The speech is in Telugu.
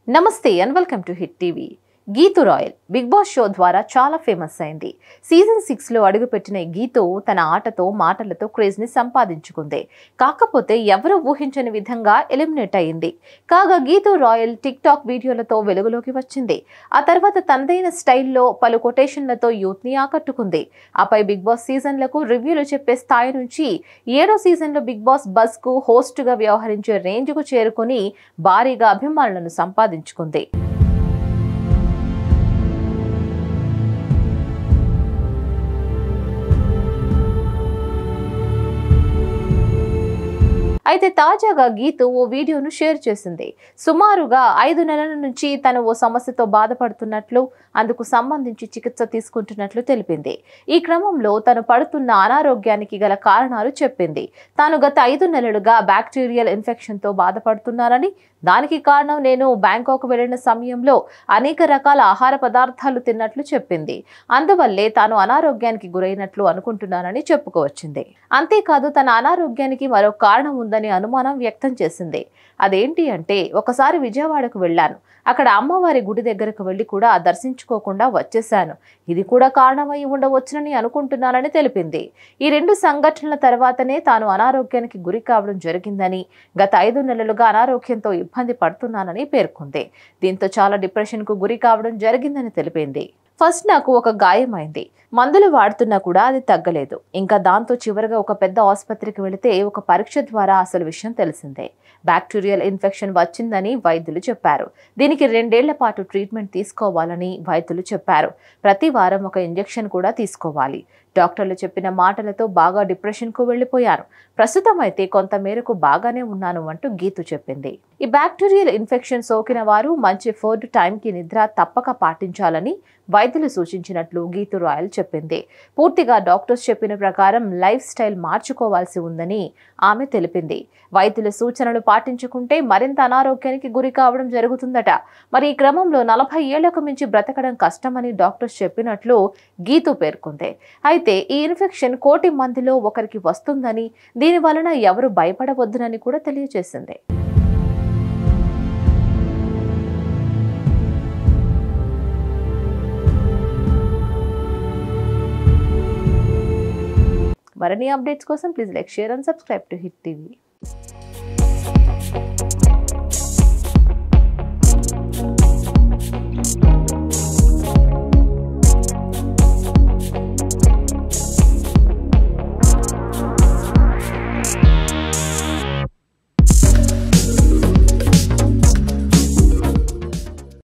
Namaste and welcome to Hit TV. Geethu Royal Bigg Boss show ద్వారా చాలా ఫేమస్ అయింది. సీజన్ 6 లో అడుగుపెట్టిన గీతు తన ఆటతో మాటలతో క్రేజ్ ని సంపాదించుకుంది. కాకపోతే ఎవరు ఊహించని విధంగా ఎలిమినేట్ అయింది. కాగా గీతు రాయల్ టిక్ టాక్ వీడియోలతో వెలుగులోకి వచ్చింది. ఆ తర్వాత తనదైన స్టైల్లో పలు కొటేషన్లతో యూత్ ని ఆకట్టుకుంది. ఆపై బిగ్ బాస్ సీజన్లకు రివ్యూలు చెప్పే స్థాయి నుంచి 7వ సీజన్ లో బిగ్ బాస్ బస్ కు హోస్ట్ గా వ్యవహరించే రేంజ్ కు చేరుకొని భారీగా అభిమానులను సంపాదించుకుంది. అయితే తాజాగా గీతు ఓ వీడియోను షేర్ చేసింది. సుమారుగా 5 నెలల నుంచి తను ఓ సమస్యతో బాధపడుతున్నట్లు, అందుకు సంబంధించి చికిత్స తీసుకుంటున్నట్లు తెలిపింది. ఈ క్రమంలో తను పడుతున్న అనారోగ్యానికి గల కారణాలు చెప్పింది. తాను గత 5 నెలలుగా బ్యాక్టీరియల్ ఇన్ఫెక్షన్ తో బాధపడుతున్నానని, దానికి కారణం నేను బ్యాంకాక్ వెళ్లిన సమయంలో అనేక రకాల ఆహార పదార్థాలు తిన్నట్లు చెప్పింది. అందువల్లే తాను అనారోగ్యానికి గురైనట్లు అనుకుంటున్నానని చెప్పుకోవచ్చింది. అంతేకాదు తన అనారోగ్యానికి మరో కారణం ఉందని అనుమానం వ్యక్తం చేసింది. అదేంటి అంటే, ఒకసారి విజయవాడకు వెళ్లాను. అక్కడ అమ్మవారి గుడి దగ్గరకు వెళ్లి కూడా దర్శించుకోకుండా వచ్చేశాను. ఇది కూడా కారణమై ఉండవచ్చునని అనుకుంటున్నానని తెలిపింది. ఈ 2 సంఘటనల తర్వాతనే తాను అనారోగ్యానికి గురి కావడం జరిగిందని, గత 5 నెలలుగా అనారోగ్యంతో ఇబ్బంది పడుతున్నానని పేర్కొంది. దీంతో చాలా డిప్రెషన్ కు గురి కావడం జరిగిందని తెలిపింది. ఫస్ట్ నాకు ఒక గాయమైంది. మందులు వాడుతున్నా కూడా అది తగ్గలేదు. ఇంకా దాంతో చివరిగా ఒక పెద్ద ఆసుపత్రికి వెళితే ఒక పరీక్ష ద్వారా అసలు విషయం తెలిసిందే. బ్యాక్టీరియల్ ఇన్ఫెక్షన్ వచ్చిందని వైద్యులు చెప్పారు. దీనికి 2 ఏళ్ల పాటు ట్రీట్మెంట్ తీసుకోవాలని వైద్యులు చెప్పారు. ప్రతి వారం ఒక ఇంజెక్షన్ కూడా తీసుకోవాలి. డాక్టర్లు చెప్పిన మాటలతో బాగా డిప్రెషన్ కు వెళ్లిపోయాను. ప్రస్తుతం అయితే కొంత మేరకు బాగానే ఉన్నాను అంటూ గీతు చెప్పింది. ఈ బ్యాక్టీరియల్ ఇన్ఫెక్షన్ సోకిన వారు మంచి ఫుడ్, టైంకి నిద్ర తప్పక పాటించాలని వైద్యులు సూచించినట్లు గీతు రాయల్ చెప్పింది. పూర్తిగా డాక్టర్స్ చెప్పిన ప్రకారం లైఫ్ స్టైల్ మార్చుకోవాల్సి ఉందని ఆమె తెలిపింది. వైద్యుల సూచనలు పాటించుకుంటే మరింత అనారోగ్యానికి గురి కావడం జరుగుతుందట. మరి ఈ క్రమంలో 40 ఏళ్లకు మించి బ్రతకడం కష్టమని డాక్టర్స్ చెప్పినట్లు గీతు పేర్కొంది. అయితే ఈ ఇన్ఫెక్షన్ 1 కోటి మందిలో ఒకరికి వస్తుందని, దీని వలన ఎవరు భయపడవద్దునని కూడా తెలియజేసింది. మరిన్ని అప్డేట్స్ కోసం please like, share and subscribe to hit TV.